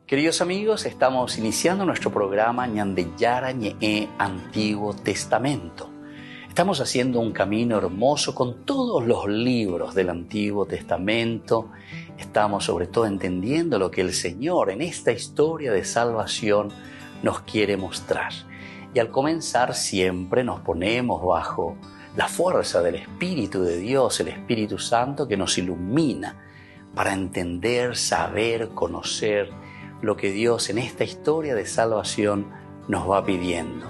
Queridos amigos, estamos iniciando nuestro programa Ñandeyara Ñe'e Antiguo Testamento. Estamos haciendo un camino hermoso con todos los libros del Antiguo Testamento. Estamos sobre todo entendiendo lo que el Señor en esta historia de salvación nos quiere mostrar. Y al comenzar siempre nos ponemos bajo la fuerza del Espíritu de Dios, el Espíritu Santo que nos ilumina para entender, saber, conocer lo que Dios en esta historia de salvación nos va pidiendo.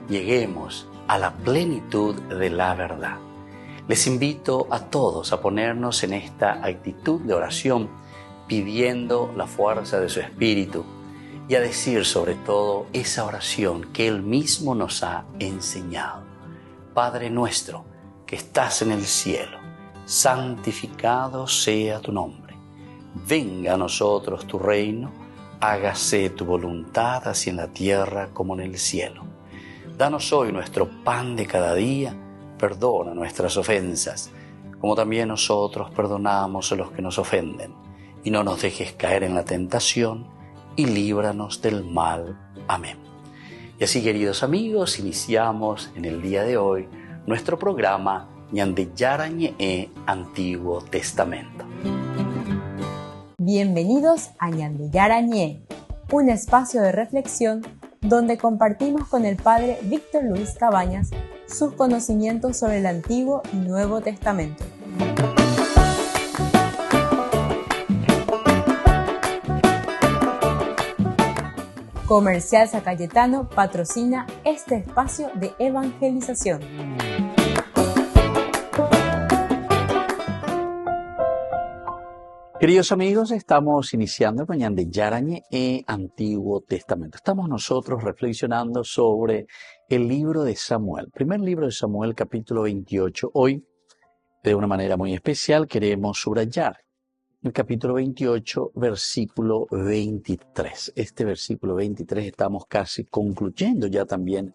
Lleguemos a la plenitud de la verdad. Les invito a todos a ponernos en esta actitud de oración, pidiendo la fuerza de su Espíritu y a decir sobre todo esa oración que Él mismo nos ha enseñado. Padre nuestro, que estás en el cielo, santificado sea tu nombre. Venga a nosotros tu reino, hágase tu voluntad así en la tierra como en el cielo. Danos hoy nuestro pan de cada día, perdona nuestras ofensas, como también nosotros perdonamos a los que nos ofenden. Y no nos dejes caer en la tentación, y líbranos del mal. Amén. Y así, queridos amigos, iniciamos en el día de hoy nuestro programa Ñandeyara Ñe'e Antiguo Testamento. Bienvenidos a Ñandeyara Ñe'e, un espacio de reflexión donde compartimos con el Padre Víctor Luis Cabañas sus conocimientos sobre el Antiguo y Nuevo Testamento. Comercial San Cayetano patrocina este espacio de evangelización. Queridos amigos, estamos iniciando con Ñandeyara Ñe'e Antiguo Testamento. Estamos nosotros reflexionando sobre el libro de Samuel. Primer libro de Samuel, capítulo 28. Hoy, de una manera muy especial, queremos subrayar el capítulo 28, versículo 23. Este versículo 23 estamos casi concluyendo ya también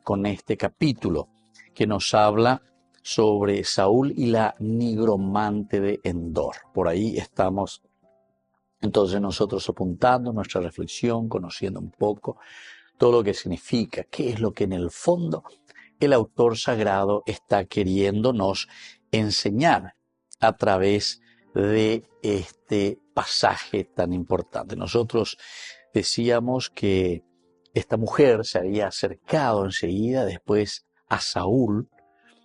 con este capítulo que nos habla sobre Saúl y la nigromante de Endor. Por ahí estamos entonces nosotros apuntando nuestra reflexión, conociendo un poco todo lo que significa, qué es lo que en el fondo el autor sagrado está queriéndonos enseñar a través de este pasaje tan importante. Nosotros decíamos que esta mujer se había acercado enseguida después a Saúl,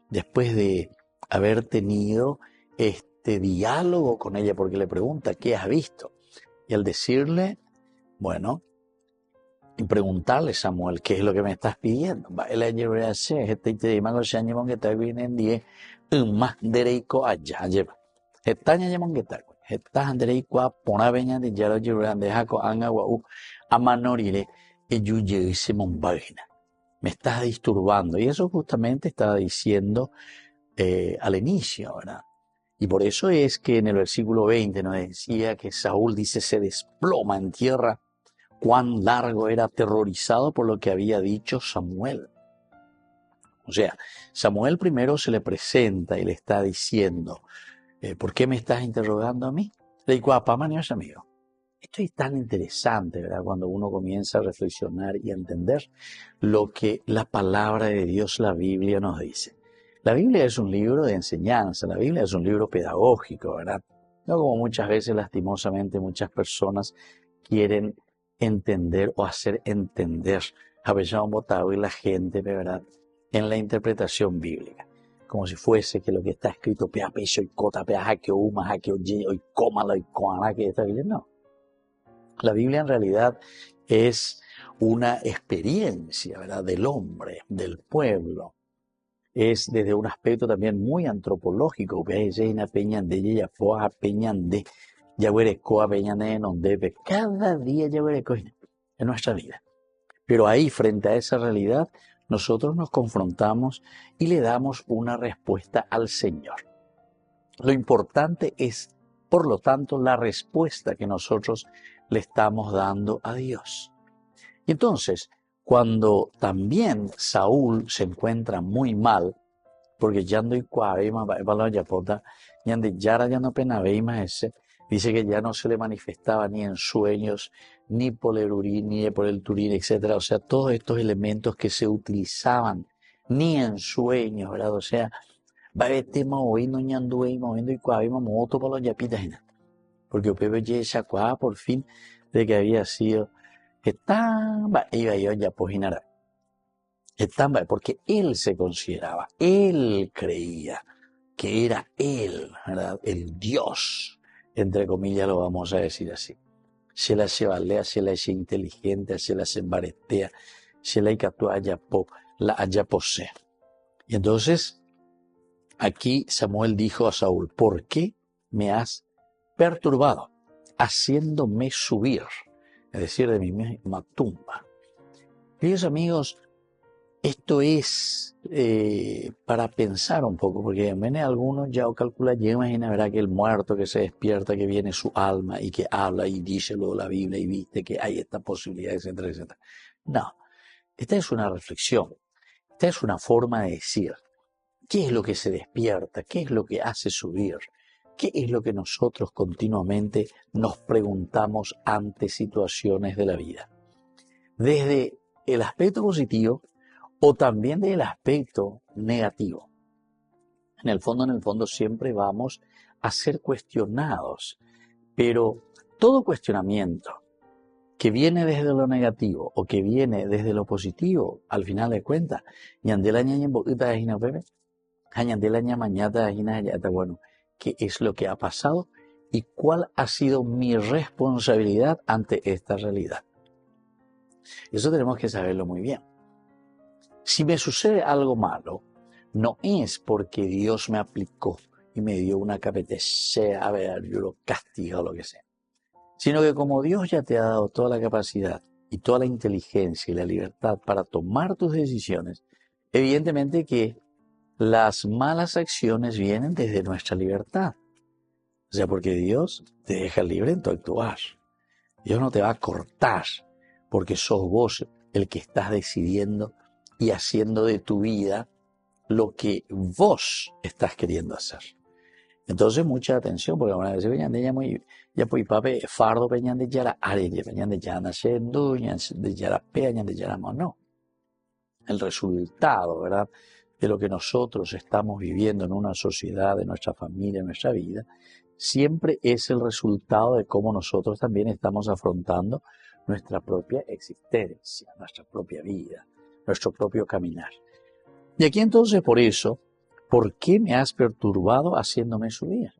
después de haber tenido este diálogo con ella, porque le pregunta, ¿qué has visto? Y al decirle, bueno, y preguntarle, Samuel, ¿qué es lo que me estás pidiendo? Me estás disturbando. Y eso justamente estaba diciendo al inicio, ¿verdad? Y por eso es que en el versículo 20 nos decía que Saúl, dice, se desploma en tierra. Cuán largo era, aterrorizado por lo que había dicho Samuel. O sea, Samuel primero se le presenta y le está diciendo, ¿por qué me estás interrogando a mí? Le digo, amigo. Esto es tan interesante, ¿verdad? Cuando uno comienza a reflexionar y a entender lo que la palabra de Dios, la Biblia, nos dice. La Biblia es un libro de enseñanza, la Biblia es un libro pedagógico, ¿verdad? No como muchas veces, lastimosamente, muchas personas quieren entender o hacer entender a y la gente, ¿verdad? En la interpretación bíblica. Como si fuese que lo que está escrito, no. La Biblia en realidad es una experiencia, ¿verdad? Del hombre, del pueblo. Es desde un aspecto también muy antropológico. Cada día en nuestra vida. Pero ahí, frente a esa realidad, nosotros nos confrontamos y le damos una respuesta al Señor. Lo importante es, por lo tanto, la respuesta que nosotros le estamos dando a Dios. Y entonces, cuando también Saúl se encuentra muy mal, porque ya no dice que ya no se le manifestaba ni en sueños, ni por el urín, ni por el turín, etc. O sea, todos estos elementos que se utilizaban ni en sueños, ¿verdad? O sea, va a haber tema hoy, no ñandué, moviendo y cuavimos moto para los yapitas, ¿no? Porque Pepe ya por fin de que había sido estamba, iba yo ya poginara. Estamba, porque él se consideraba, él creía que era él, ¿verdad? El Dios, entre comillas lo vamos a decir así. Se la chevalea, se la eche inteligente, se la sembaretea, se la icatúa la ayaposea. Y entonces, aquí Samuel dijo a Saúl, ¿por qué me has perturbado, haciéndome subir, es decir, de mi misma tumba? Queridos amigos, esto es para pensar un poco, porque viene algunos ya o calcula, ya imagina, verá que el muerto que se despierta, que viene su alma y que habla y dice luego la Biblia y viste que hay esta posibilidad, etcétera, etcétera. No, esta es una reflexión, esta es una forma de decir, ¿qué es lo que se despierta? ¿Qué es lo que hace subir? ¿Qué es lo que nosotros continuamente nos preguntamos ante situaciones de la vida? Desde el aspecto positivo o también del aspecto negativo. En el fondo siempre vamos a ser cuestionados, pero todo cuestionamiento que viene desde lo negativo o que viene desde lo positivo, al final de cuentas, bueno, ¿qué es lo que ha pasado y cuál ha sido mi responsabilidad ante esta realidad? Eso tenemos que saberlo muy bien. Si me sucede algo malo, no es porque Dios me aplicó y me dio una capetecea, a ver, yo lo castigo o lo que sea, sino que como Dios ya te ha dado toda la capacidad y toda la inteligencia y la libertad para tomar tus decisiones, evidentemente que las malas acciones vienen desde nuestra libertad. O sea, porque Dios te deja libre en tu actuar. Dios no te va a cortar porque sos vos el que estás decidiendo y haciendo de tu vida lo que vos estás queriendo hacer. Entonces, mucha atención, porque una vez ya pues pape fardo peñan de yara areye peñan de yara naciendo de yara peñan de yara no. El resultado, ¿verdad?, de lo que nosotros estamos viviendo en una sociedad, en nuestra familia, en nuestra vida, siempre es el resultado de cómo nosotros también estamos afrontando nuestra propia existencia, nuestra propia vida, nuestro propio caminar. Y aquí entonces, por eso, ¿por qué me has perturbado haciéndome subir?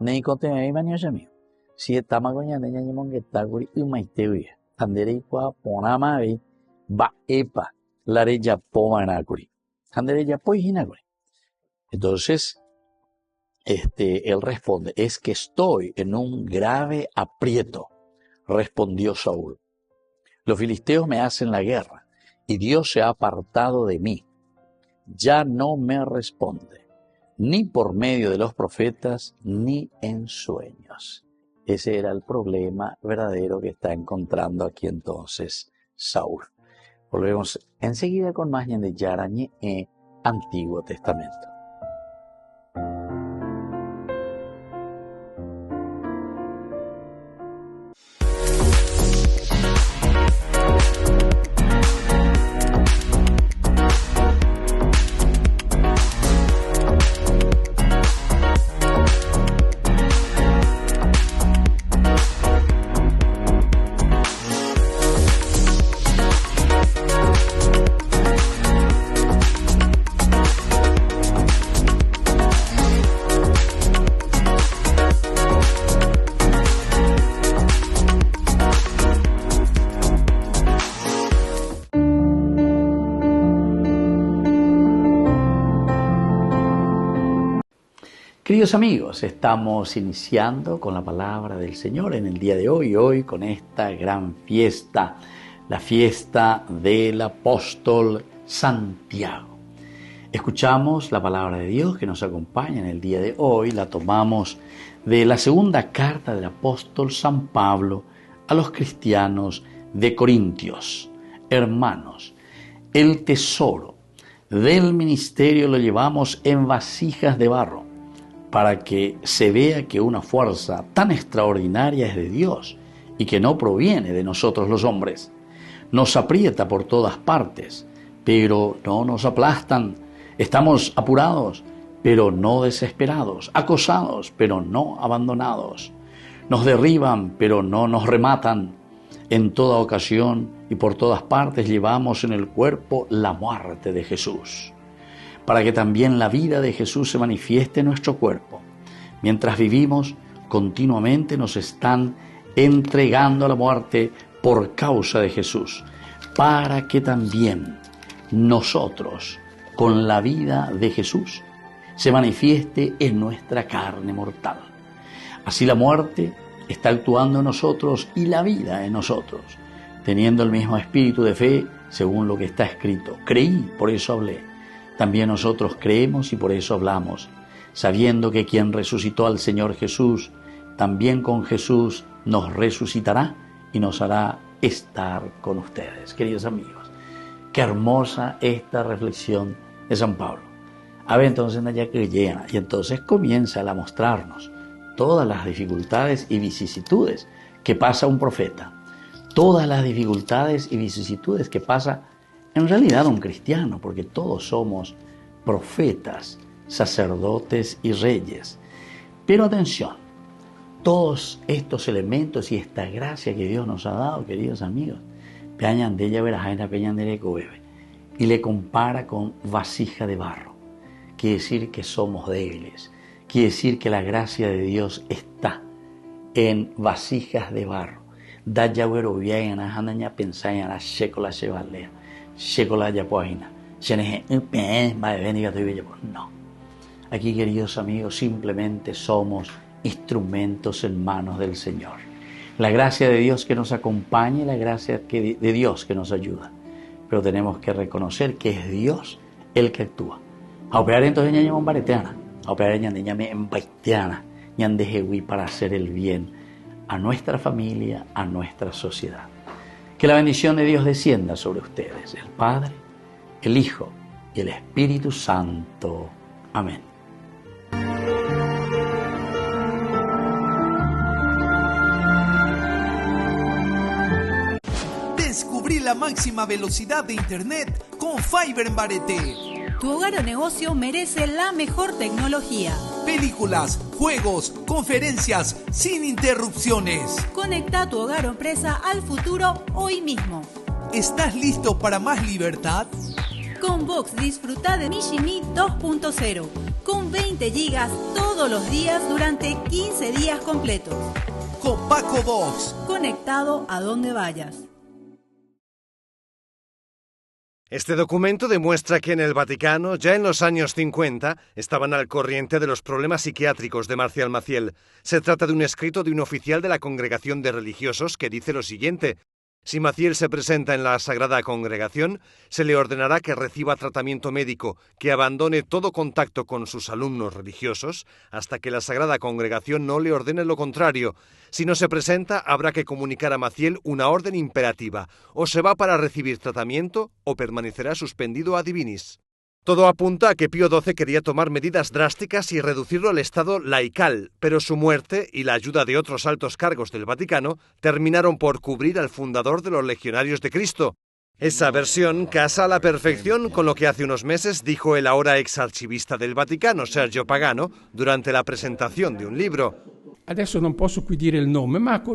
Nei conte me iba ni a mí. Si estamos goñando ya ni mongetaguri y maiteuye. Andere kwa ponama vi va epa la reya pomanaguri. Andere ya poijinaguri. Entonces, él responde, es que estoy en un grave aprieto, respondió Saúl. Los filisteos me hacen la guerra y Dios se ha apartado de mí. Ya no me responde, ni por medio de los profetas, ni en sueños. Ese era el problema verdadero que está encontrando aquí entonces Saúl. Volvemos enseguida con más de Yarañe Antiguo Testamento. Queridos amigos, estamos iniciando con la palabra del Señor en el día de hoy con esta gran fiesta, la fiesta del apóstol Santiago. Escuchamos la palabra de Dios que nos acompaña en el día de hoy, la tomamos de la segunda carta del apóstol San Pablo a los cristianos de Corintios. Hermanos, el tesoro del ministerio lo llevamos en vasijas de barro, para que se vea que una fuerza tan extraordinaria es de Dios y que no proviene de nosotros los hombres. Nos aprieta por todas partes, pero no nos aplastan. Estamos apurados, pero no desesperados, acosados, pero no abandonados. Nos derriban, pero no nos rematan. En toda ocasión y por todas partes llevamos en el cuerpo la muerte de Jesús, para que también la vida de Jesús se manifieste en nuestro cuerpo. Mientras vivimos, continuamente nos están entregando a la muerte por causa de Jesús, para que también nosotros, con la vida de Jesús, se manifieste en nuestra carne mortal. Así la muerte está actuando en nosotros y la vida en nosotros, teniendo el mismo espíritu de fe, según lo que está escrito. Creí, por eso hablé. También nosotros creemos y por eso hablamos, sabiendo que quien resucitó al Señor Jesús, también con Jesús nos resucitará y nos hará estar con ustedes. Queridos amigos, qué hermosa esta reflexión de San Pablo. A ver, entonces, y entonces comienza a mostrarnos todas las dificultades y vicisitudes que pasa un profeta, todas las dificultades y vicisitudes que pasa en realidad un cristiano, porque todos somos profetas, sacerdotes y reyes. Pero atención, todos estos elementos y esta gracia que Dios nos ha dado, queridos amigos, y le compara con vasija de barro. Quiere decir que somos débiles, quiere decir que la gracia de Dios está en vasijas de barro. No. Aquí, queridos amigos, simplemente somos instrumentos en manos del Señor. La gracia de Dios que nos acompaña y la gracia de Dios que nos ayuda. Pero tenemos que reconocer que es Dios el que actúa. A operar entonces ñaña bombareteana, a operar ñaña embaiteana, ñandejewi para hacer el bien a nuestra familia, a nuestra sociedad. Que la bendición de Dios descienda sobre ustedes, el Padre, el Hijo y el Espíritu Santo. Amén. Descubrí la máxima velocidad de Internet con Fiber en Barete. Tu hogar o negocio merece la mejor tecnología. Películas, juegos, conferencias, sin interrupciones. Conecta tu hogar o empresa al futuro hoy mismo. ¿Estás listo para más libertad? Con Vox disfruta de Mishimi 2.0 con 20 gigas todos los días durante 15 días completos. Con Paco Vox. Conectado a donde vayas. Este documento demuestra que en el Vaticano, ya en los años 50, estaban al corriente de los problemas psiquiátricos de Marcial Maciel. Se trata de un escrito de un oficial de la Congregación de Religiosos que dice lo siguiente: si Maciel se presenta en la Sagrada Congregación, se le ordenará que reciba tratamiento médico, que abandone todo contacto con sus alumnos religiosos, hasta que la Sagrada Congregación no le ordene lo contrario. Si no se presenta, habrá que comunicar a Maciel una orden imperativa: o se va para recibir tratamiento o permanecerá suspendido ad divinis. Todo apunta a que Pío XII quería tomar medidas drásticas y reducirlo al estado laical, pero su muerte y la ayuda de otros altos cargos del Vaticano terminaron por cubrir al fundador de los Legionarios de Cristo. Esa versión casa a la perfección con lo que hace unos meses dijo el ahora exarchivista del Vaticano, Sergio Pagano, durante la presentación de un libro.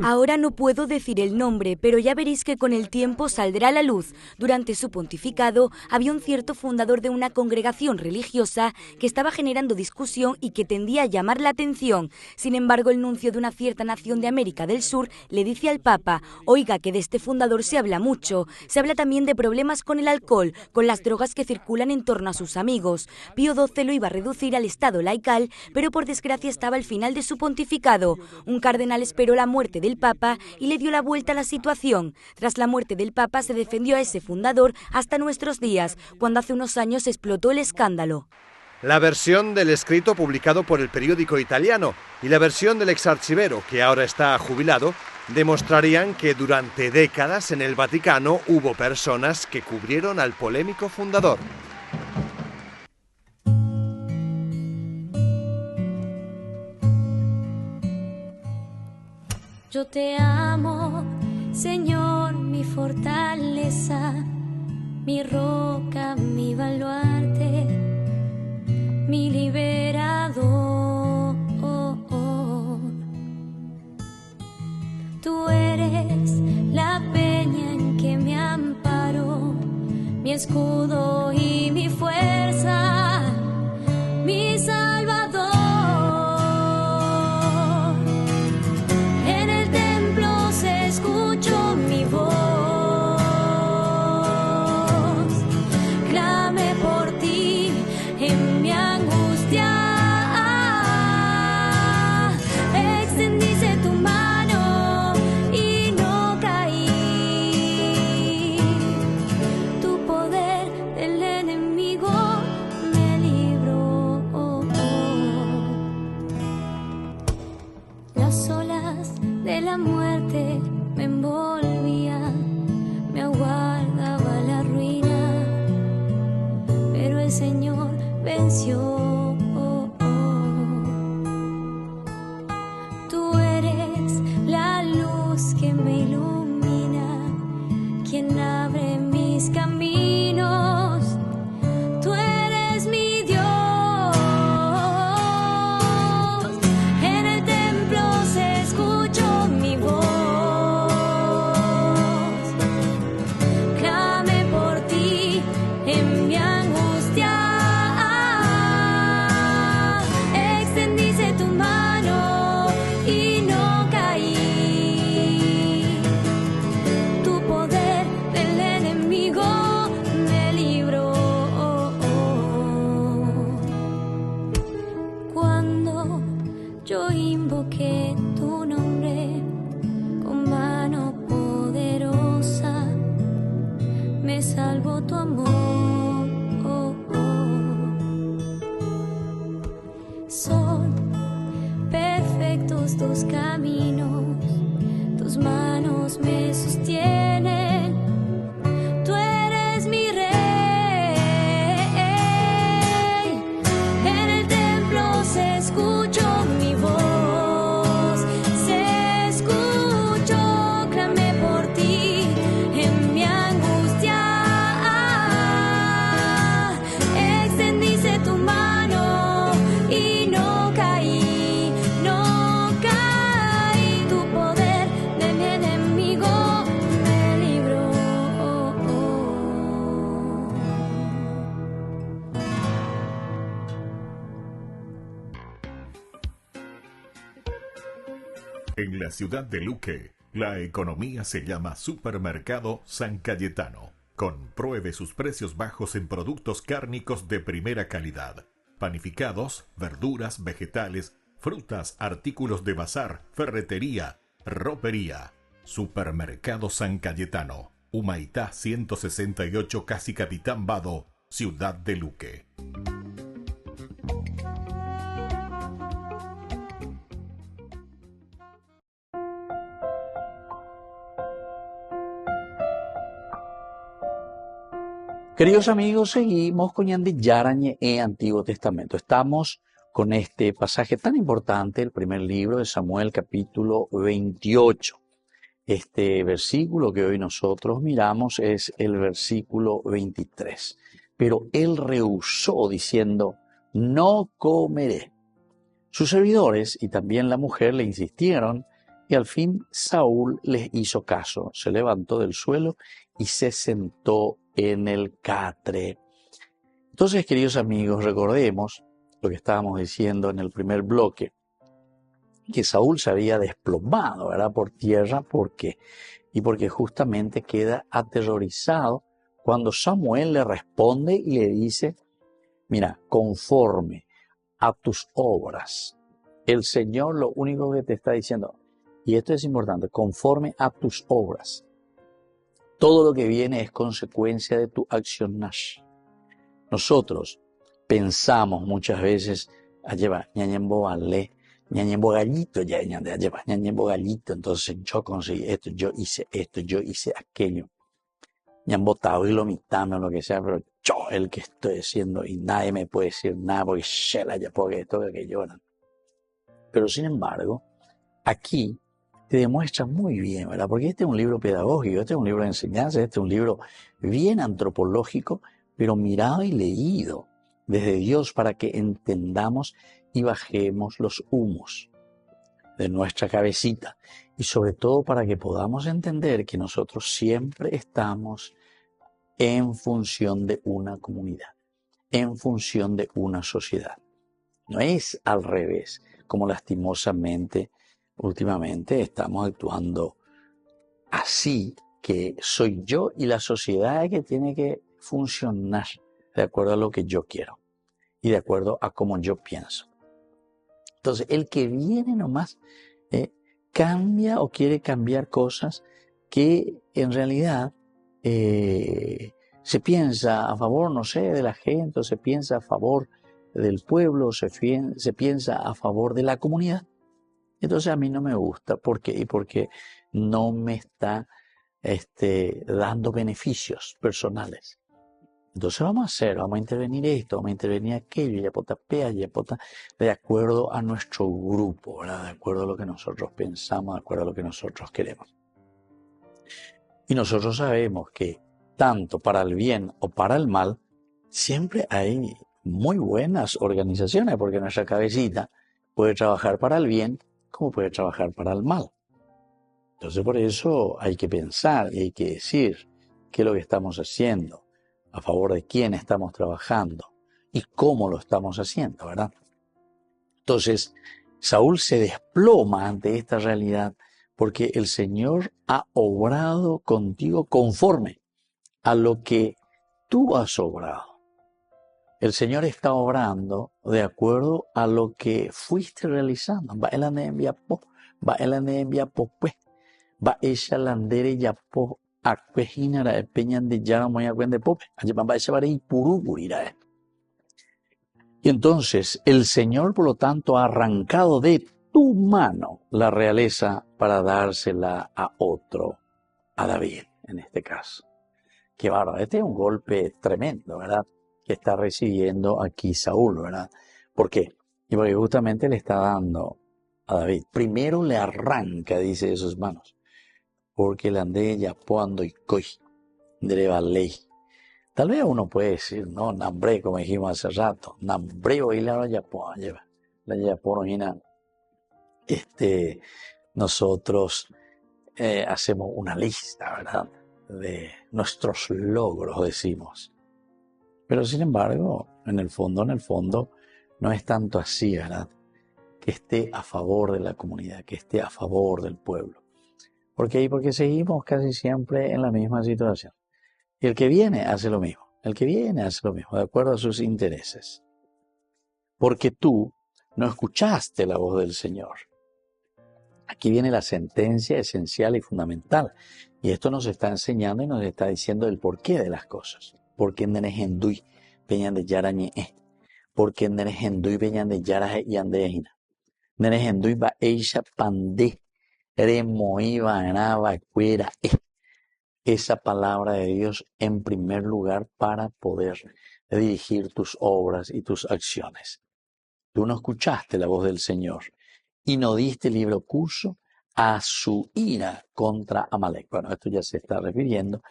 Ahora no puedo decir el nombre, pero ya veréis que con el tiempo saldrá a la luz. Durante su pontificado había un cierto fundador de una congregación religiosa que estaba generando discusión y que tendía a llamar la atención. Sin embargo, el nuncio de una cierta nación de América del Sur le dice al Papa: oiga, que de este fundador se habla mucho. Se habla también de problemas con el alcohol, con las drogas que circulan en torno a sus amigos. Pío XII lo iba a reducir al estado laical, pero por desgracia estaba al final de su pontificado. Un cardenal esperó la muerte del Papa y le dio la vuelta a la situación. Tras la muerte del Papa se defendió a ese fundador hasta nuestros días, cuando hace unos años explotó el escándalo. La versión del escrito publicado por el periódico italiano y la versión del exarchivero, que ahora está jubilado, demostrarían que durante décadas en el Vaticano hubo personas que cubrieron al polémico fundador. Yo te amo Señor, mi fortaleza, mi roca, mi baluarte, mi liberador. Tú eres la peña en que me amparo, mi escudo y mi fuerza, mi Salvador. En el templo se escuchó mi voz, clamé por ti en mi angustia. Extendiste tu mano y no caí. Tu poder del enemigo me libró. Las olas de la muerte me envolvían, me aguardaba la ruina, pero el Señor venció. Tú eres la luz que me ilumina, quien abre mis caminos. Tú eres mi Dios. En el templo se escuchó mi voz, clamé por ti en mi angustia. Extendiste tu mano y no caí. Tu poder del enemigo me libró. Cuando yo invoqué tu nombre con mano poderosa, me salvó tu amor. Son perfectos tus caminos, tus manos me sostienen. Tú eres mi rey. En el templo se escuchó mi voz, se escuchó, clamé por ti en mi angustia. Extendiste tu mano y no caí, no caí. Tu poder de mi enemigo me libró. En la ciudad de Luque, la economía se llama Supermercado San Cayetano. Compruebe sus precios bajos en productos cárnicos de primera calidad. Panificados, verduras, vegetales, frutas, artículos de bazar, ferretería, ropería. Supermercado San Cayetano. Humaitá 168, Casi Capitán Vado, ciudad de Luque. Queridos amigos, seguimos con Ñande Yarañe e Antiguo Testamento. Estamos con este pasaje tan importante, el primer libro de Samuel, capítulo 28. Este versículo que hoy nosotros miramos es el versículo 23. Pero él rehusó diciendo, no comeré. Sus servidores y también la mujer le insistieron y al fin Saúl les hizo caso. Se levantó del suelo y se sentó en el catre. Entonces, queridos amigos, recordemos lo que estábamos diciendo en el primer bloque, que Saúl se había desplomado, ¿verdad?, por tierra. ¿Por qué? Y porque justamente queda aterrorizado cuando Samuel le responde y le dice, mira, conforme a tus obras, el Señor lo único que te está diciendo, y esto es importante, conforme a tus obras, todo lo que viene es consecuencia de tu accionar. Nosotros pensamos muchas veces, lleva ñañembo vale, ñañembo gallito, lleva ñañembo gallito, entonces yo conseguí esto, yo hice aquello. ñambo tao y lo mitame o lo que sea, pero yo el que estoy haciendo y nadie me puede decir nada porque shela ya porque esto que aquello. Pero sin embargo, aquí te demuestra muy bien, ¿verdad? Porque este es un libro pedagógico, este es un libro de enseñanza, este es un libro bien antropológico, pero mirado y leído desde Dios para que entendamos y bajemos los humos de nuestra cabecita. Y sobre todo para que podamos entender que nosotros siempre estamos en función de una comunidad, en función de una sociedad. No es al revés, como lastimosamente últimamente estamos actuando así, que soy yo y la sociedad que tiene que funcionar de acuerdo a lo que yo quiero y de acuerdo a cómo yo pienso. Entonces, el que viene nomás cambia o quiere cambiar cosas que en realidad se piensa a favor, no sé, de la gente, o se piensa a favor del pueblo, se piensa a favor de la comunidad. Entonces a mí no me gusta. ¿Por qué? Y porque no me está dando beneficios personales. Entonces vamos a intervenir esto, vamos a intervenir aquello, de acuerdo a nuestro grupo, ¿verdad? De acuerdo a lo que nosotros pensamos, de acuerdo a lo que nosotros queremos. Y nosotros sabemos que tanto para el bien o para el mal, siempre hay muy buenas organizaciones, porque nuestra cabecita puede trabajar para el bien como puede trabajar para el mal. Entonces por eso hay que pensar y hay que decir qué es lo que estamos haciendo, a favor de quién estamos trabajando y cómo lo estamos haciendo, ¿verdad? Entonces Saúl se desploma ante esta realidad porque el Señor ha obrado contigo conforme a lo que tú has obrado. El Señor está obrando de acuerdo a lo que fuiste realizando. Va el envía po, va el envía po pues, va ella landere ya po acuejina la peñan de ya muy a cuende pope, allí va esa vare y purugurira. Y entonces el Señor, por lo tanto, ha arrancado de tu mano la realeza para dársela a otro, a David, en este caso. Qué bárbaro, este es un golpe tremendo, ¿verdad? Que está recibiendo aquí Saúl, ¿verdad? ¿Por qué? Y porque justamente le está dando a David. Primero le arranca, dice, de sus manos. Porque le andé ya poando y coi, de ley. Tal vez uno puede decir, no, nambre, como dijimos hace rato, nambre o la ya po, lleva. La ya po, nosotros hacemos una lista, ¿verdad? De nuestros logros, decimos. Pero sin embargo, en el fondo, no es tanto así, ¿verdad? Que esté a favor de la comunidad, que esté a favor del pueblo. ¿Por qué? Porque seguimos casi siempre en la misma situación. Y el que viene hace lo mismo. De acuerdo a sus intereses. Porque tú no escuchaste la voz del Señor. Aquí viene la sentencia esencial y fundamental. Y esto nos está enseñando y nos está diciendo el porqué de las cosas. Porque Nerehendui peñan de Yarañe, porque Nerehendui peñan de Yaraje y Andejina. Nerehendui va eisha pande, remoi vanaba cuera. Esa palabra de Dios en primer lugar para poder dirigir tus obras y tus acciones. Tú no escuchaste la voz del Señor y no diste libre curso a su ira contra Amalek. Bueno, esto ya se está refiriendo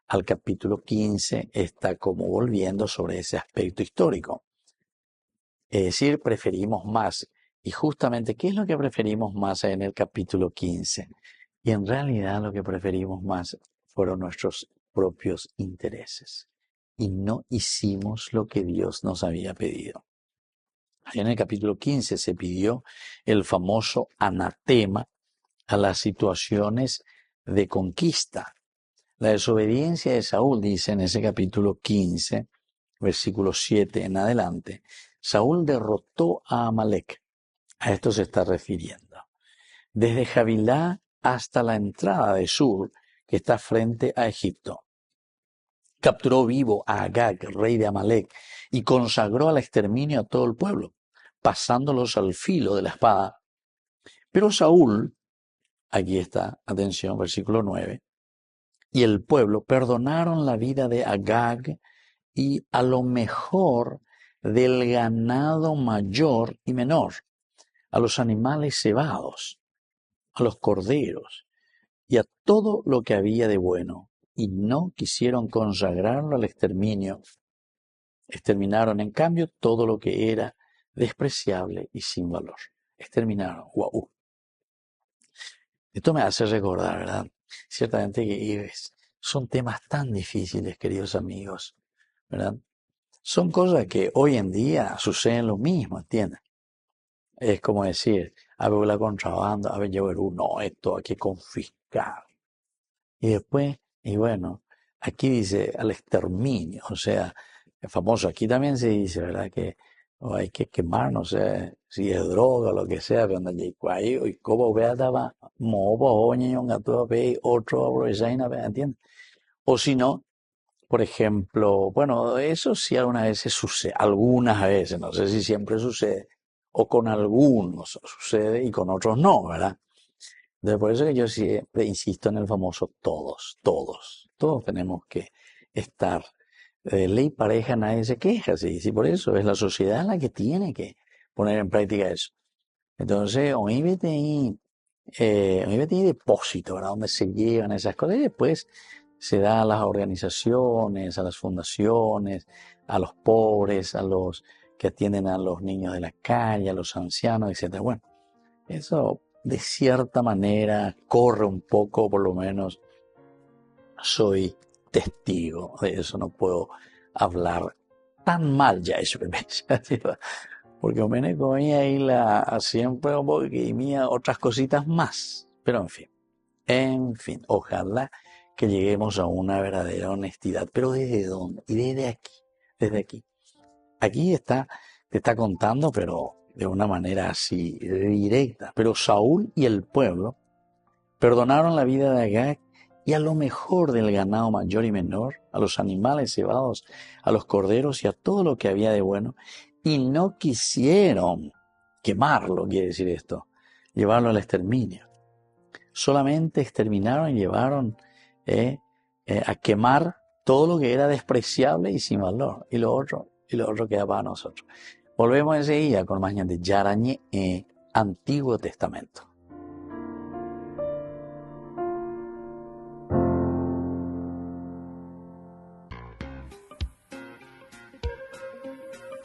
al capítulo 15, está como volviendo sobre ese aspecto histórico. Es decir, preferimos más. Y justamente, ¿qué es lo que preferimos más en el capítulo 15? Y en realidad lo que preferimos más fueron nuestros propios intereses. Y no hicimos lo que Dios nos había pedido. En el capítulo 15 se pidió el famoso anatema a las situaciones de conquista. La desobediencia de Saúl, dice en ese capítulo 15, versículo 7 en adelante, Saúl derrotó a Amalek. A esto se está refiriendo. Desde Javilá hasta la entrada de Sur, que está frente a Egipto. Capturó vivo a Agag, rey de Amalek, y consagró al exterminio a todo el pueblo, pasándolos al filo de la espada. Pero Saúl, aquí está, atención, versículo 9, y el pueblo perdonaron la vida de Agag y a lo mejor del ganado mayor y menor, a los animales cebados. a los corderos y a todo lo que había de bueno, y no quisieron consagrarlo al exterminio. Exterminaron, en cambio, todo lo que era despreciable y sin valor. Exterminaron. ¡Wow! Esto me hace recordar, ¿verdad? Ciertamente que son temas tan difíciles, queridos amigos, ¿verdad? Son cosas que hoy en día suceden lo mismo, ¿entiendes? Es como decir, a ver la contrabando, a ver llevar no, esto hay que confiscar. Y después, y bueno, aquí dice al exterminio, o sea, es famoso, aquí también se dice, ¿verdad? Que hay que quemar, no sé, si es droga o lo que sea, pero donde hay y como vea daba mobo oño gato ve otro ¿entiendes? O si no, por ejemplo, bueno, eso sí algunas veces sucede, algunas veces, no sé si siempre sucede, o con algunos sucede y con otros no, ¿verdad? Entonces, por eso que yo siempre insisto en el famoso todos tenemos que estar. De ley pareja nadie se queja, ¿sí? Sí, por eso es la sociedad la que tiene que poner en práctica eso. Entonces, hoy hay depósito, ¿verdad? Donde se llevan esas cosas y después se da a las organizaciones, a las fundaciones, a los pobres, a los que atienden a los niños de la calle, a los ancianos, etc. Bueno, eso de cierta manera corre un poco, por lo menos soy testigo de eso, no puedo hablar tan mal ya eso que me porque me comía ahí siempre y mía otras cositas más, pero en fin, ojalá que lleguemos a una verdadera honestidad, pero ¿desde dónde? Y desde aquí. Aquí te está contando, pero de una manera así directa, pero Saúl y el pueblo perdonaron la vida de Agag y a lo mejor del ganado mayor y menor, a los animales cebados, a los corderos y a todo lo que había de bueno, y no quisieron quemarlo, quiere decir esto, llevarlo al exterminio. Solamente exterminaron y llevaron a quemar todo lo que era despreciable y sin valor, y lo otro queda para nosotros. Volvemos enseguida con más de Yarañé, Antiguo Testamento.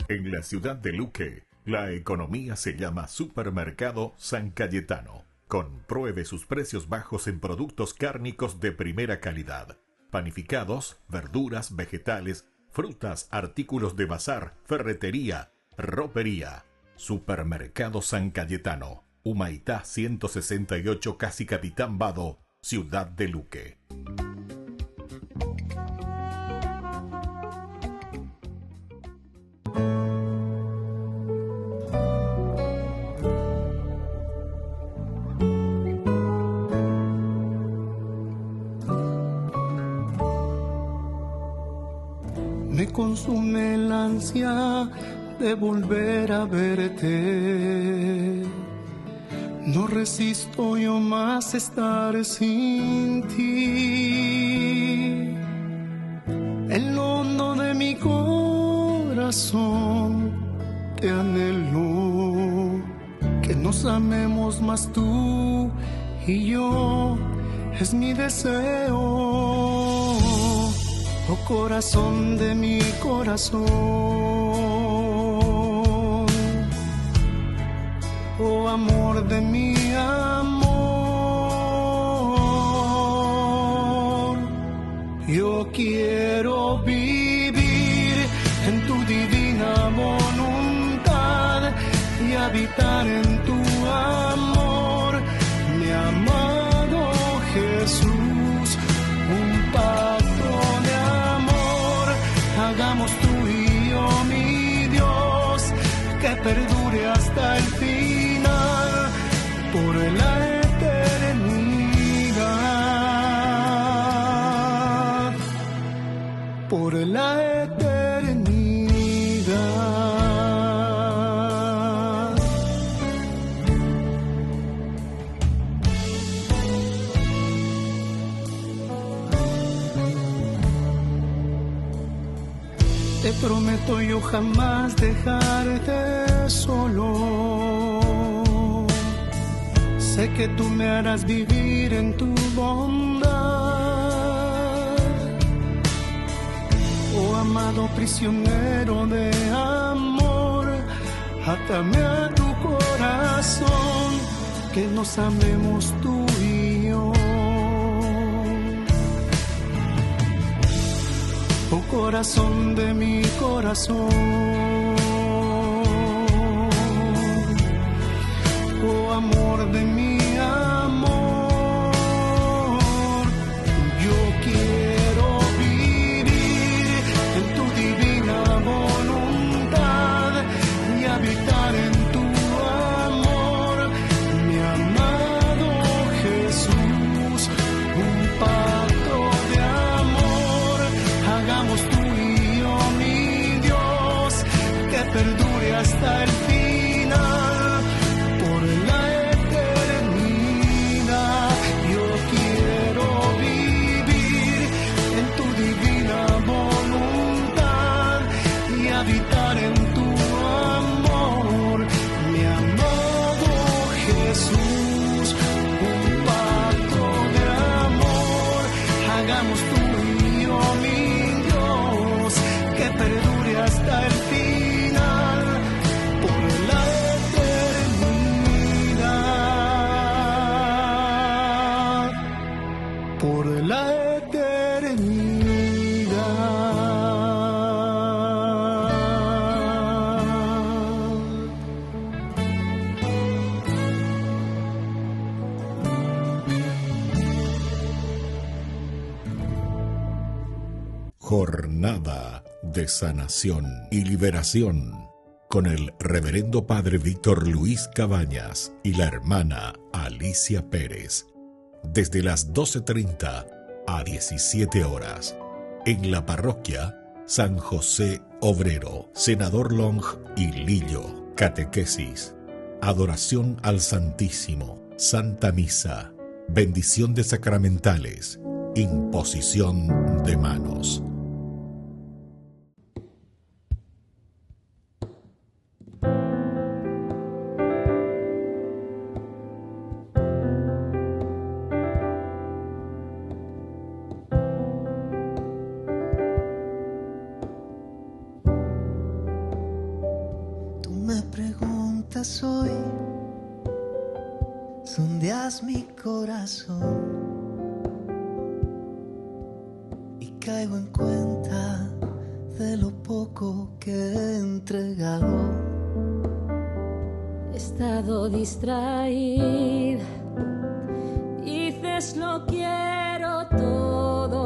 En la ciudad de Luque, la economía se llama Supermercado San Cayetano. Compruebe sus precios bajos en productos cárnicos de primera calidad. Panificados, verduras, vegetales, frutas, artículos de bazar, ferretería, ropería. Supermercado San Cayetano. Humaitá 168, Casi Capitán Vado, ciudad de Luque. Me consume la ansia de volver a verte. No resisto yo más estar sin ti. En lo hondo de mi corazón te anhelo. Que nos amemos más tú y yo. Es mi deseo. Oh corazón de mi corazón, oh amor de mi amor, yo quiero vivir en tu divina voluntad y habitar en tu amor, mi amado Jesús, un pacto. Hagamos tú y yo, mi Dios, que perdure hasta el final, por la eternidad, por la eternidad. Te prometo yo jamás dejarte solo. Sé que tú me harás vivir en tu bondad. Oh amado prisionero de amor, átame a tu corazón, que nos amemos tú y yo. Oh corazón de mi corazón, oh amor de mi amor, yo quiero vivir en tu divina voluntad y habitar en tu amor, mi amado Jesús. Un pacto de amor hagamos tú y yo, mi Dios, que perdure hasta el final. Habitar en tu amor, mi amado Jesús. Un pacto de amor hagamos tú y yo, mi Dios, que perdure hasta el final, por la eternidad, por la eternidad. Jornada de sanación y liberación con el reverendo padre Víctor Luis Cabañas y la hermana Alicia Pérez, desde las 12:30 a 17 horas en la parroquia San José Obrero, Senador Long y Lillo. Catequesis, adoración al Santísimo, Santa Misa, bendición de sacramentales, imposición de manos. Hoy sondeas mi corazón y caigo en cuenta de lo poco que he entregado. He estado distraída y dices lo quiero todo.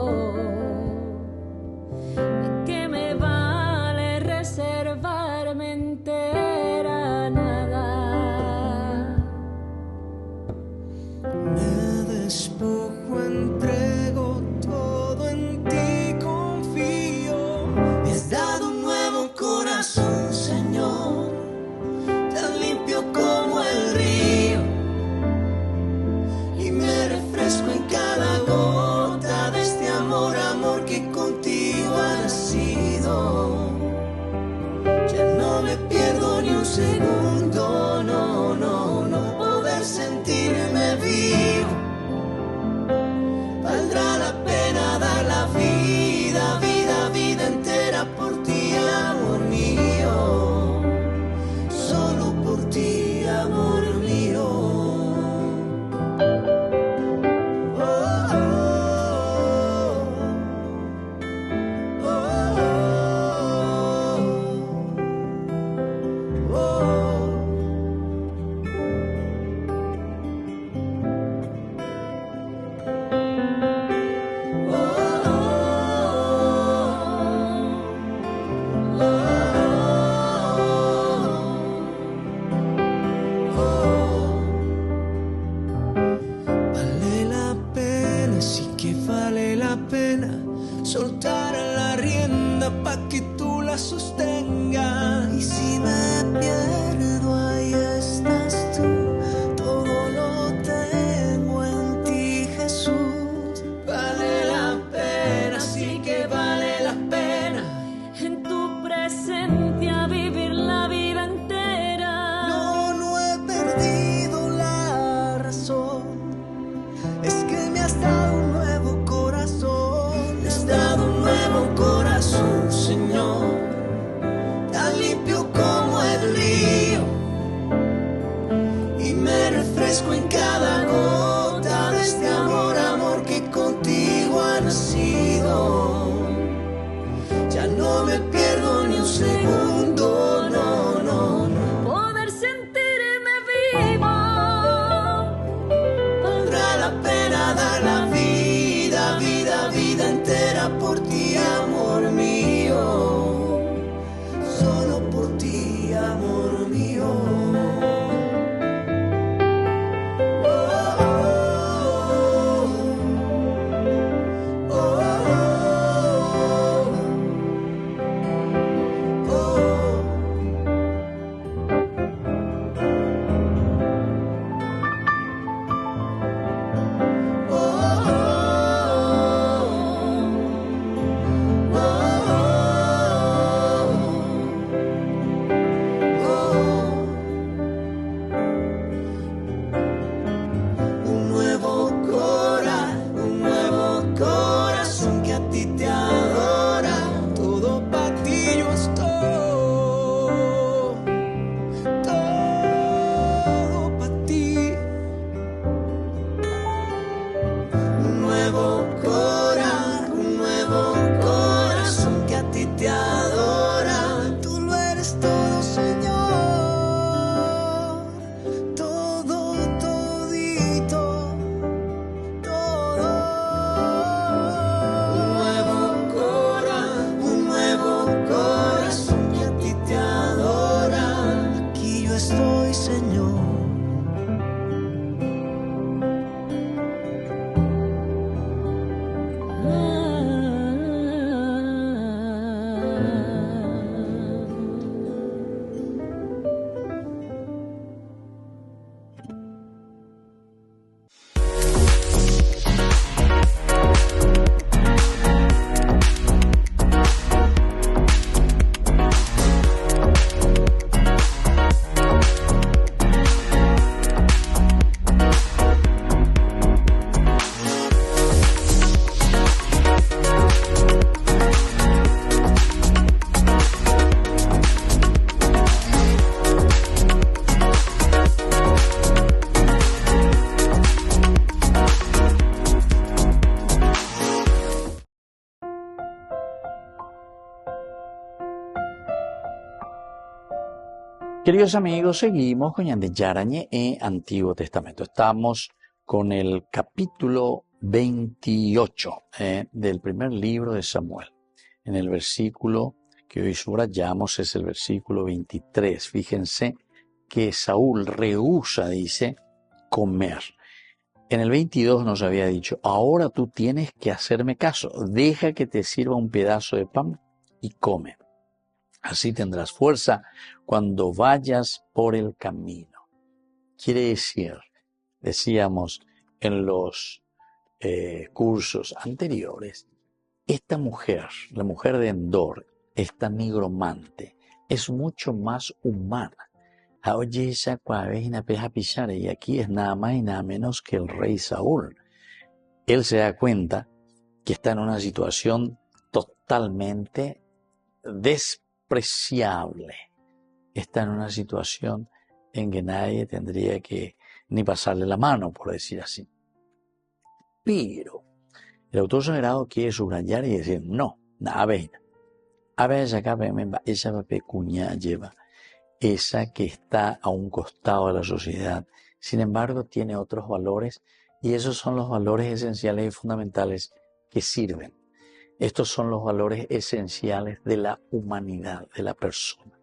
¿De qué me vale reservarme entera? Despojo, entrego todo, en ti confío. Me has dado un nuevo corazón, Señor, tan limpio como el río, y me refresco en cada gota de este amor, amor que contigo ha nacido. Ya no me pierdo ni un segundo, no, no, no, poder sentirme vivo. Valdrá la pena dar la vida, vida, vida entera por ti, amor mío. Solo por ti, amor mío. Oh, oh, oh, oh, oh. Soltar la rienda pa' que tú la sostengas. Y si me pierdo, ahí estás tú. Todo lo tengo en ti, Jesús. Vale la pena, sí que vale la pena. En tu presencia vivir la vida entera. No, no he perdido la razón. por ti, amor mío, solo por ti, amor mío. Queridos amigos, seguimos con Yandeyarañe en Antiguo Testamento. Estamos con el capítulo 28 del primer libro de Samuel. En el versículo que hoy subrayamos es el versículo 23. Fíjense que Saúl rehúsa, dice, comer. En el 22 nos había dicho, ahora tú tienes que hacerme caso, deja que te sirva un pedazo de pan y come. Así tendrás fuerza cuando vayas por el camino. Quiere decir, decíamos en los cursos anteriores, esta mujer, la mujer de Endor, esta nigromante, es mucho más humana. Oye, esa cuavejina peja pisar, y aquí es nada más y nada menos que el rey Saúl. Él se da cuenta que está en una situación totalmente despreciable. Está en una situación en que nadie tendría que ni pasarle la mano, por decir así. Pero el autor sagrado quiere subrayar y decir, no, nada, a ver, acá esa pecuña lleva, esa que está a un costado de la sociedad, sin embargo tiene otros valores y esos son los valores esenciales y fundamentales que sirven. Estos son los valores esenciales de la humanidad, de la persona.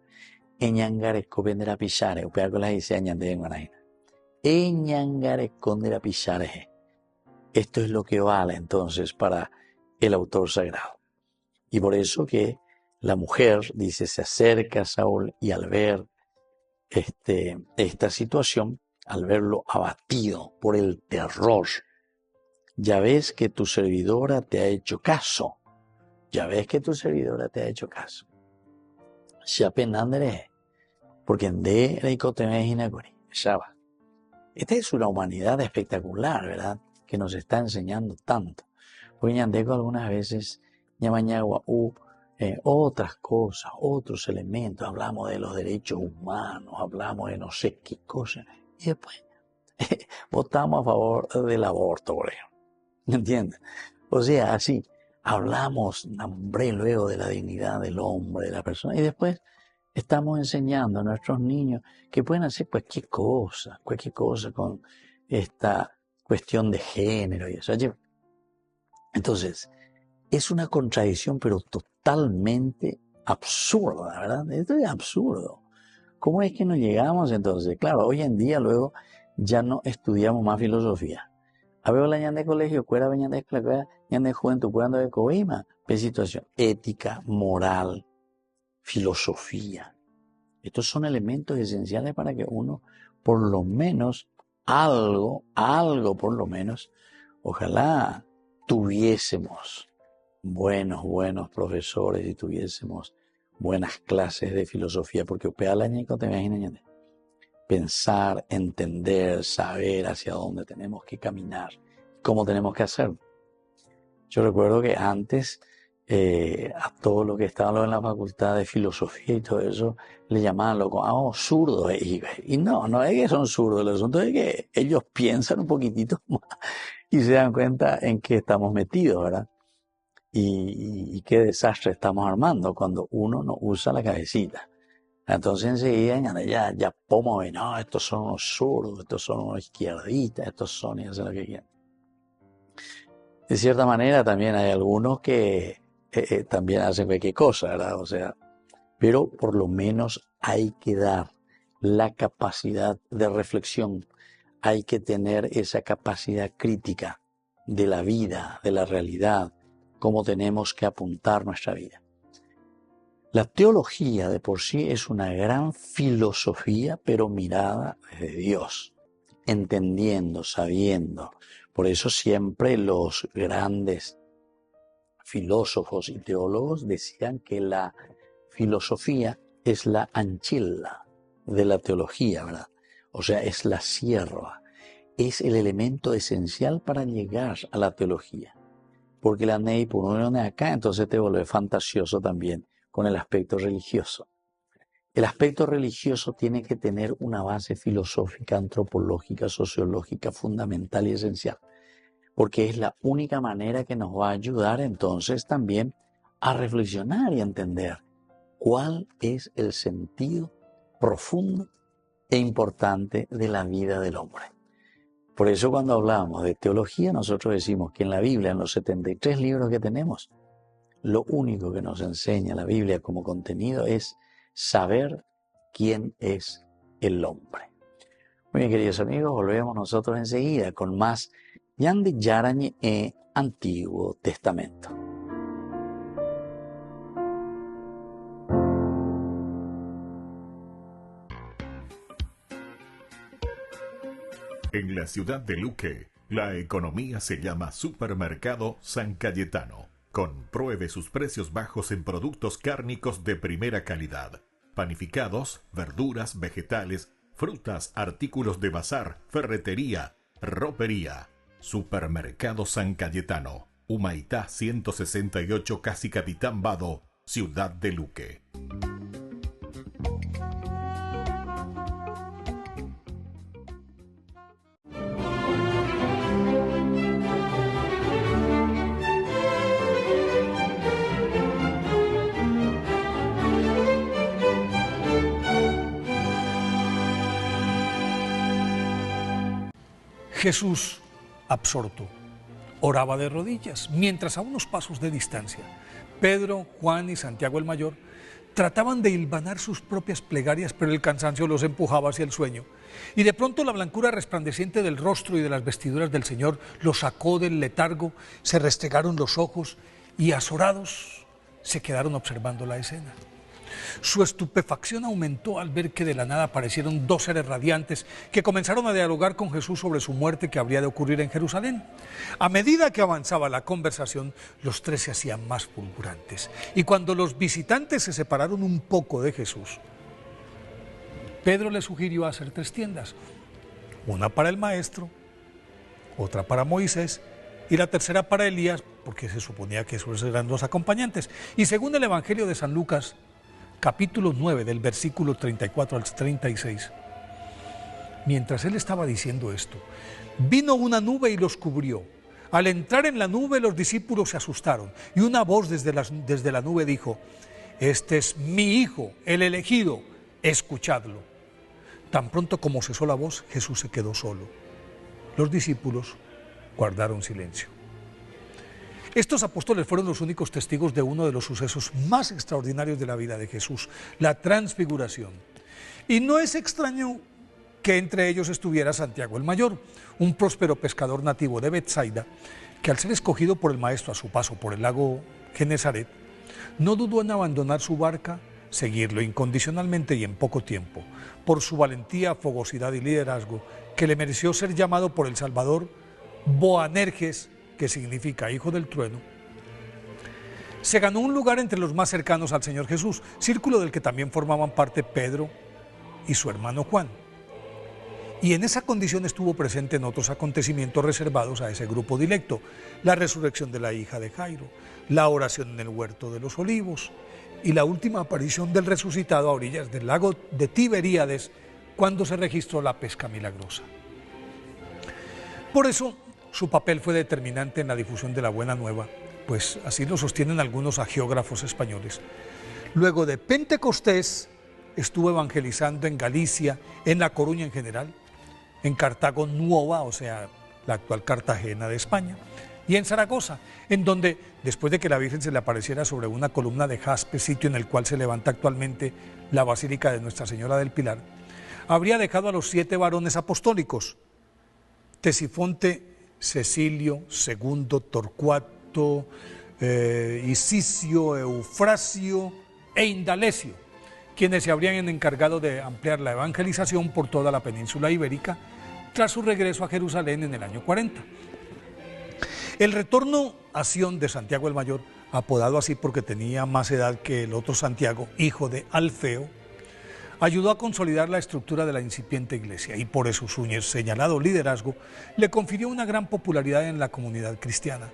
Eñangaresco vendrá pisare, upeaco la dice añande en guanaina. Eñangaresco vendrá pisare. Esto es lo que vale entonces para el autor sagrado. Y por eso que la mujer, dice, se acerca a Saúl y al ver esta situación, al verlo abatido por el terror, ya ves que tu servidora te ha hecho caso. Ya ves que tu servidora te ha hecho caso. Porque de esta es una humanidad espectacular, ¿verdad? Que nos está enseñando tanto. Porque ñandeco algunas veces ñamañagua otras cosas, otros elementos, hablamos de los derechos humanos, hablamos de no sé qué cosas, y después votamos a favor del aborto, por ejemplo. ¿Me entiendes? O sea, así, hablamos, hombre, luego de la dignidad del hombre, de la persona, y después estamos enseñando a nuestros niños que pueden hacer cualquier cosa con esta cuestión de género y eso. Entonces, es una contradicción, pero totalmente absurda, ¿verdad? Esto es absurdo. ¿Cómo es que nos llegamos entonces? Claro, hoy en día luego ya no estudiamos más filosofía. A ver, la ñande colegio, cuera, ñande escuela, ñande juventud, cuando de coima, ve situación, ética, moral, filosofía. Estos son elementos esenciales para que uno, por lo menos, algo por lo menos, ojalá tuviésemos buenos profesores y tuviésemos buenas clases de filosofía, porque pensar, entender, saber hacia dónde tenemos que caminar, cómo tenemos que hacerlo. Yo recuerdo que antes a todo lo que estaba en la facultad de filosofía y todo eso le llamaban zurdos. Y no es que son zurdos, el asunto es que ellos piensan un poquitito más y se dan cuenta en qué estamos metidos, ¿verdad? Y qué desastre estamos armando cuando uno no usa la cabecita. Entonces enseguida ya podemos ver, no, estos son unos zurdos, estos son unos izquierdistas, estos son y hacen lo que quieran. De cierta manera también hay algunos que también hacen cualquier cosa, ¿verdad? O sea, pero por lo menos hay que dar la capacidad de reflexión, hay que tener esa capacidad crítica de la vida, de la realidad, cómo tenemos que apuntar nuestra vida. La teología de por sí es una gran filosofía, pero mirada desde Dios, entendiendo, sabiendo. Por eso siempre los grandes filósofos y teólogos decían que la filosofía es la anchilla de la teología, ¿verdad? O sea, es la sierra, es el elemento esencial para llegar a la teología. Porque la NEI por uno de acá, entonces te vuelve fantasioso también con el aspecto religioso. El aspecto religioso tiene que tener una base filosófica, antropológica, sociológica, fundamental y esencial. Porque es la única manera que nos va a ayudar entonces también a reflexionar y entender cuál es el sentido profundo e importante de la vida del hombre. Por eso cuando hablamos de teología nosotros decimos que en la Biblia, en los 73 libros que tenemos, lo único que nos enseña la Biblia como contenido es saber quién es el hombre. Muy bien, queridos amigos, volvemos nosotros enseguida con más Ñande Yara Ñe'e Antiguo Testamento. En la ciudad de Luque, la economía se llama Supermercado San Cayetano. Compruebe sus precios bajos en productos cárnicos de primera calidad. Panificados, verduras, vegetales, frutas, artículos de bazar, ferretería, ropería. Supermercado San Cayetano, Humaitá 168, Casi Capitán Vado, ciudad de Luque. Jesús, absorto, oraba de rodillas, mientras a unos pasos de distancia, Pedro, Juan y Santiago el Mayor trataban de hilvanar sus propias plegarias, pero el cansancio los empujaba hacia el sueño. Y de pronto la blancura resplandeciente del rostro y de las vestiduras del Señor los sacó del letargo, se restregaron los ojos y azorados se quedaron observando la escena. Su estupefacción aumentó al ver que de la nada aparecieron dos seres radiantes que comenzaron a dialogar con Jesús sobre su muerte que habría de ocurrir en Jerusalén. A medida que avanzaba la conversación, los tres se hacían más fulgurantes. Y cuando los visitantes se separaron un poco de Jesús, Pedro le sugirió hacer 3 tiendas, una para el maestro, otra para Moisés y la tercera para Elías, porque se suponía que esos eran los acompañantes. Y según el Evangelio de San Lucas, capítulo 9, del versículo 34 al 36. Mientras él estaba diciendo esto, vino una nube y los cubrió. Al entrar en la nube, los discípulos se asustaron, y una voz desde la nube dijo: este es mi Hijo, el elegido, escuchadlo. Tan pronto como cesó la voz, Jesús se quedó solo. Los discípulos guardaron silencio. Estos apóstoles fueron los únicos testigos de uno de los sucesos más extraordinarios de la vida de Jesús, la transfiguración. Y no es extraño que entre ellos estuviera Santiago el Mayor, un próspero pescador nativo de Betsaida, que al ser escogido por el maestro a su paso por el lago Genesaret, no dudó en abandonar su barca, seguirlo incondicionalmente y en poco tiempo, por su valentía, fogosidad y liderazgo, que le mereció ser llamado por el Salvador Boanerges, que significa hijo del trueno. Se ganó un lugar entre los más cercanos al Señor Jesús, círculo del que también formaban parte Pedro y su hermano Juan. Y en esa condición estuvo presente en otros acontecimientos reservados a ese grupo directo: la resurrección de la hija de Jairo, la oración en el huerto de los olivos y la última aparición del resucitado a orillas del lago de Tiberíades, cuando se registró la pesca milagrosa. Por eso, su papel fue determinante en la difusión de la Buena Nueva, pues así lo sostienen algunos hagiógrafos españoles. Luego de Pentecostés, estuvo evangelizando en Galicia, en La Coruña en general, en Cartago Nueva, o sea, la actual Cartagena de España, y en Zaragoza, en donde, después de que la Virgen se le apareciera sobre una columna de jaspe, sitio en el cual se levanta actualmente la Basílica de Nuestra Señora del Pilar, habría dejado a los 7 varones apostólicos: Tesifonte, Cecilio, Segundo, Torcuato, Isicio, Eufrasio e Indalecio, quienes se habrían encargado de ampliar la evangelización por toda la península ibérica tras su regreso a Jerusalén en el año 40. El retorno a Sion de Santiago el Mayor, apodado así porque tenía más edad que el otro Santiago, hijo de Alfeo, ayudó a consolidar la estructura de la incipiente iglesia y por eso su señalado liderazgo le confirió una gran popularidad en la comunidad cristiana,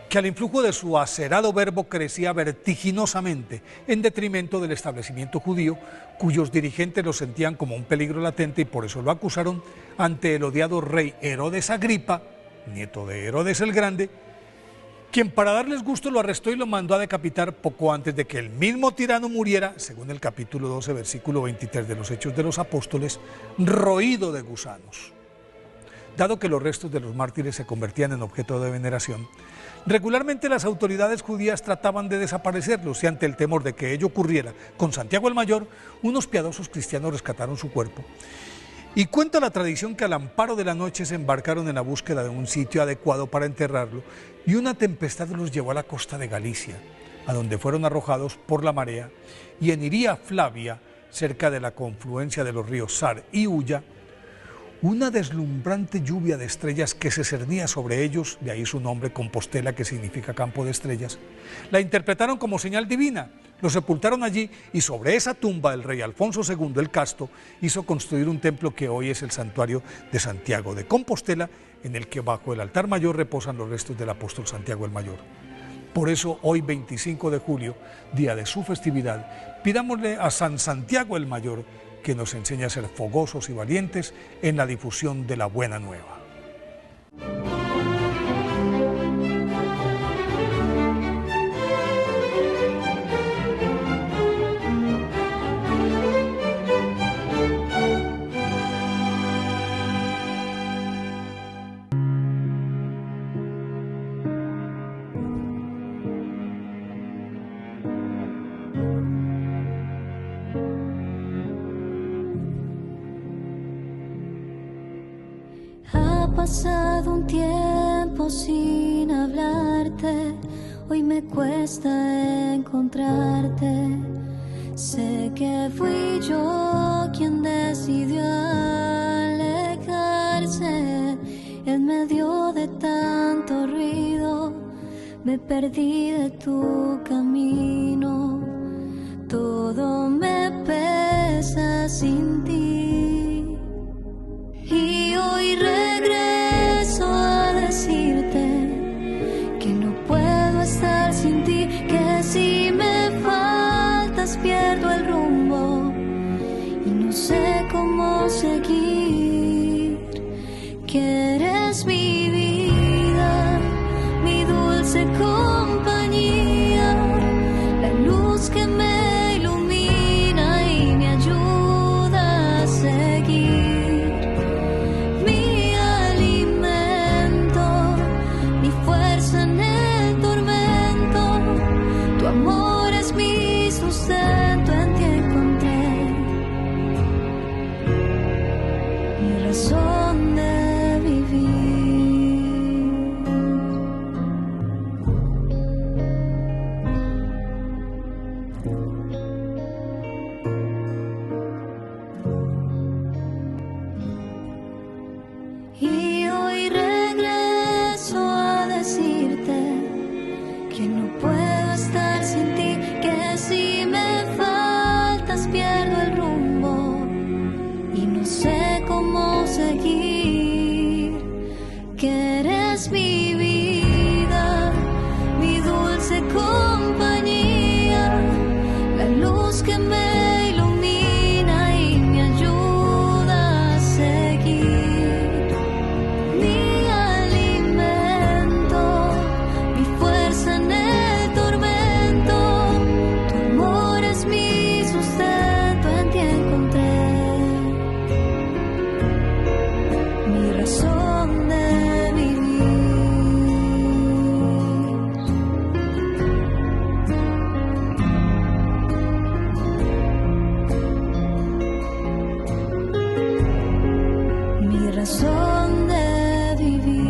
que al influjo de su acerado verbo crecía vertiginosamente en detrimento del establecimiento judío, cuyos dirigentes lo sentían como un peligro latente y por eso lo acusaron ante el odiado rey Herodes Agripa, nieto de Herodes el Grande, quien para darles gusto lo arrestó y lo mandó a decapitar poco antes de que el mismo tirano muriera, según el capítulo 12, versículo 23 de los Hechos de los Apóstoles, roído de gusanos. Dado que los restos de los mártires se convertían en objeto de veneración, regularmente las autoridades judías trataban de desaparecerlos y ante el temor de que ello ocurriera con Santiago el Mayor, unos piadosos cristianos rescataron su cuerpo. Y cuenta la tradición que al amparo de la noche se embarcaron en la búsqueda de un sitio adecuado para enterrarlo y una tempestad los llevó a la costa de Galicia, a donde fueron arrojados por la marea, y en Iria Flavia, cerca de la confluencia de los ríos Sar y Ulla, una deslumbrante lluvia de estrellas que se cernía sobre ellos, de ahí su nombre Compostela, que significa campo de estrellas, la interpretaron como señal divina, lo sepultaron allí y sobre esa tumba el rey Alfonso II el Casto hizo construir un templo que hoy es el santuario de Santiago de Compostela, en el que bajo el altar mayor reposan los restos del apóstol Santiago el Mayor. Por eso hoy 25 de julio, día de su festividad, pidámosle a San Santiago el Mayor que nos enseñe a ser fogosos y valientes en la difusión de la Buena Nueva. Ha pasado un tiempo sin hablarte, hoy me cuesta encontrarte. Sé que fui yo quien decidió alejarse. En medio de tanto ruido, me perdí de tu camino. Todo me pesa sin ti. Y hoy regreso a decirte que no puedo estar sin ti, que si me faltas pierdo el rumbo y no sé cómo seguir. Que eres mi vida, mi dulce compañía. amor es mi sustento, en ti encontré mi razón de vivir. Y hoy regreso a decirte que no puedo estar sin ti, que si me faltas pierdo el rumbo y no sé cómo seguir, que eres mi vida, mi dulce compañía, la luz que me ilumina y me ayuda a seguir, mi alimento, mi fuerza en el tormento, tu amor es mi sustento, en ti encontré mi razón de vivir. Mi razón de vivir.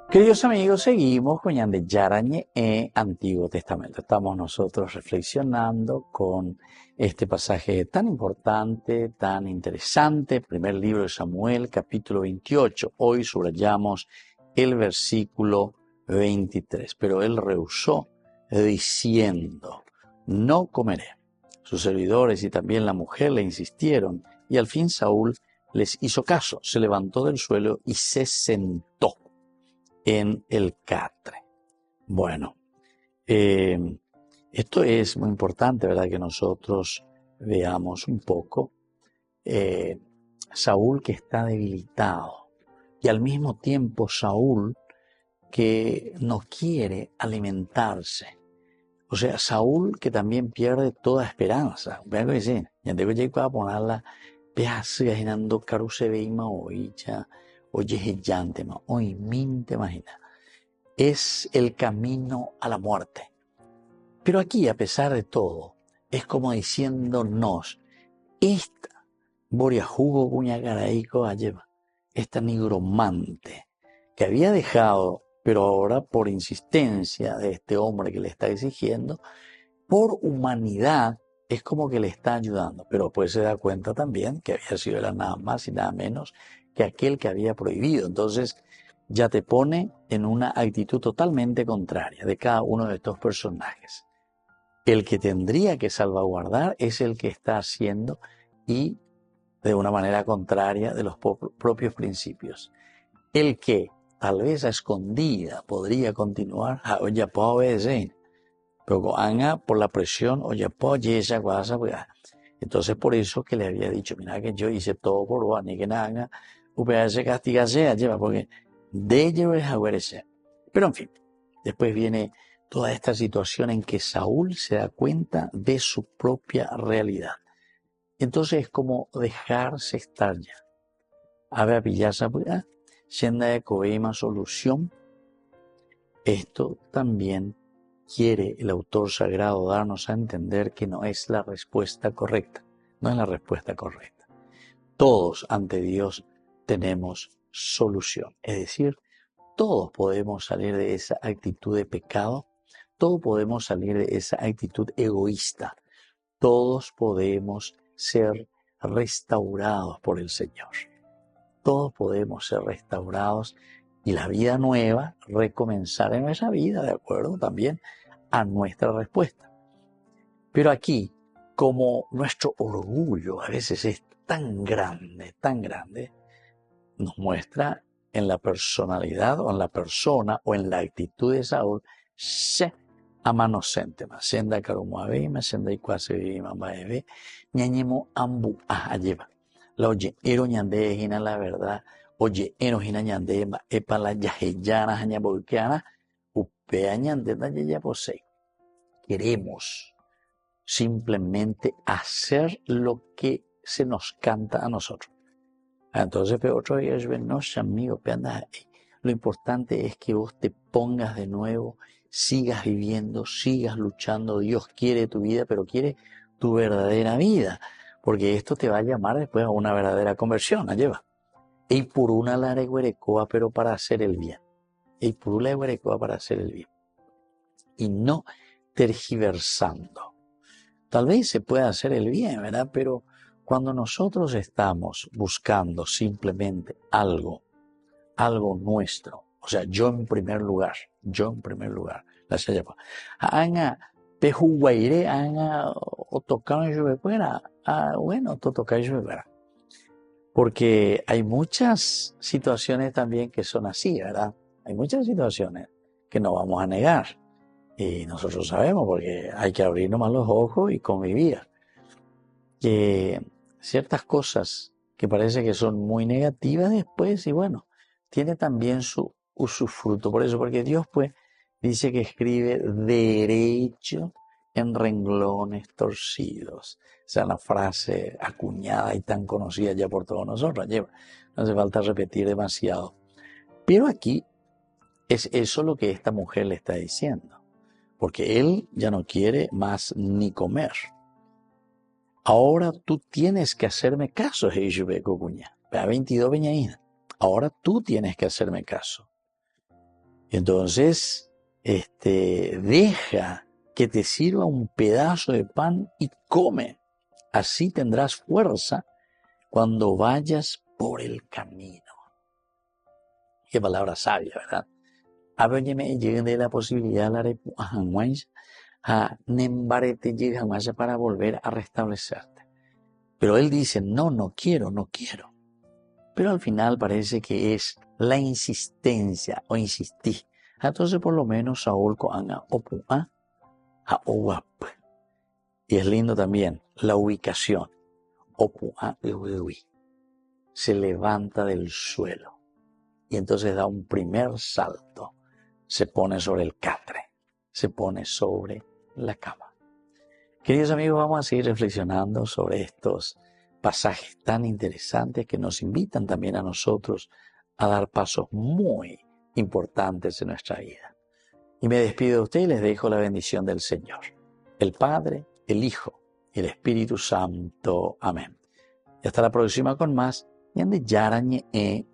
Queridos amigos, seguimos con Ñande Yarañe Antiguo Testamento. Estamos nosotros reflexionando con este pasaje tan importante, tan interesante, primer libro de Samuel, capítulo 28. Hoy subrayamos el versículo 23. Pero él rehusó diciendo, no comeré. Sus servidores y también la mujer le insistieron y al fin Saúl les hizo caso. Se levantó del suelo y se sentó en el catre. Bueno, esto es muy importante, ¿verdad? Que nosotros veamos un poco Saúl que está debilitado y al mismo tiempo Saúl que no quiere alimentarse. O sea, Saúl que también pierde toda esperanza. Vean que dice, ya tengo que ponerla, pedazo imaginando caruse veima oicha. Oye, llantema, hoy minte, imagina. Es el camino a la muerte. Pero aquí, a pesar de todo, es como diciéndonos, esta boria jugo cuñagaraico lleva, esta nigromante, que había dejado, pero ahora por insistencia de este hombre que le está exigiendo, por humanidad, es como que le está ayudando. Pero pues se da cuenta también que había sido él nada más y nada menos que aquel que había prohibido. Entonces ya te pone en una actitud totalmente contraria de cada uno de estos personajes. El que tendría que salvaguardar es el que está haciendo y de una manera contraria de los propios principios. El que tal vez a escondida podría continuar, oye, puedo obedecer, pero anga por la presión, oye, puedo esa guasa, entonces por eso que le había dicho, mira que yo hice todo por vos, ni que nada, se castiga sea, lleva, porque de ello es aguarecer. Pero en fin, después viene toda esta situación en que Saúl se da cuenta de su propia realidad. Entonces es como dejarse estar ya. A ver, pillarse, siendo de coima solución. Esto también quiere el autor sagrado darnos a entender que no es la respuesta correcta. No es la respuesta correcta. Todos ante Dios tenemos solución. Es decir, todos podemos salir de esa actitud de pecado, todos podemos salir de esa actitud egoísta, todos podemos ser restaurados por el Señor. Todos podemos ser restaurados y la vida nueva recomenzar en nuestra vida, de acuerdo también a nuestra respuesta. Pero aquí, como nuestro orgullo a veces es tan grande, nos muestra en la personalidad o en la persona o en la actitud de Saúl, se amanosentema, senda karumaveima, senda ikuasevima baeve, ñañemo ambu ajayeva. La oye, ero ñande hina la verdad, oye, ero hina ñande epa la yaheyana jañabolkeana, upea ñande ya posei. Queremos simplemente hacer lo que se nos canta a nosotros. Entonces, otro día es no, amigo, lo importante es que vos te pongas de nuevo, sigas viviendo, sigas luchando. Dios quiere tu vida, pero quiere tu verdadera vida, porque esto te va a llamar después a una verdadera conversión. Lleva. Y por una lareguerecoa, pero para hacer el bien. Y por una lareguerecoa para hacer el bien. Y no tergiversando. Tal vez se pueda hacer el bien, ¿verdad? Pero cuando nosotros estamos buscando simplemente algo nuestro, o sea, yo en primer lugar, la se llama, anga pejuguaire, anga o tocar yo fuera, bueno, tocar yo fuera. Porque hay muchas situaciones también que son así, ¿verdad? Hay muchas situaciones que no vamos a negar. Y nosotros sabemos, porque hay que abrir nomás los ojos y convivir. Que ciertas cosas que parece que son muy negativas después, y bueno, tiene también su fruto. Por eso, porque Dios pues dice que escribe derecho en renglones torcidos. Esa es una frase acuñada y tan conocida ya por todos nosotros. No hace falta repetir demasiado. Pero aquí es eso lo que esta mujer le está diciendo. Porque él ya no quiere más ni comer. Ahora tú tienes que hacerme caso, Jesús Cocuña. 22 Beñaína. Ahora tú tienes que hacerme caso. Entonces, deja que te sirva un pedazo de pan y come. Así tendrás fuerza cuando vayas por el camino. Qué palabra sabia, ¿verdad? A ver, me lleguen de la posibilidad a nembarete para volver a restablecerte. Pero él dice, no quiero. Pero al final parece que es la insistencia o insistí. Entonces por lo menos Saúl coanga opua a owap. Y es lindo también la ubicación. Opua ewi. Se levanta del suelo. Y entonces da un primer salto. Se pone sobre el catre. Se pone sobre la cama. Queridos amigos, vamos a seguir reflexionando sobre estos pasajes tan interesantes que nos invitan también a nosotros a dar pasos muy importantes en nuestra vida. Y me despido de ustedes y les dejo la bendición del Señor, el Padre, el Hijo y el Espíritu Santo. Amén. Y hasta la próxima con más Ñande Yarañe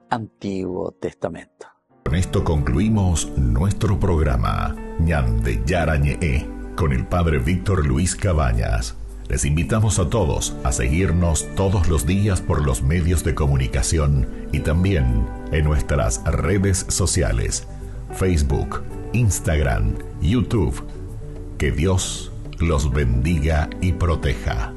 Antiguo Testamento. Con esto concluimos nuestro programa Ñande Yarañe con el Padre Víctor Luis Cabañas. Les invitamos a todos a seguirnos todos los días por los medios de comunicación y también en nuestras redes sociales, Facebook, Instagram, YouTube. Que Dios los bendiga y proteja.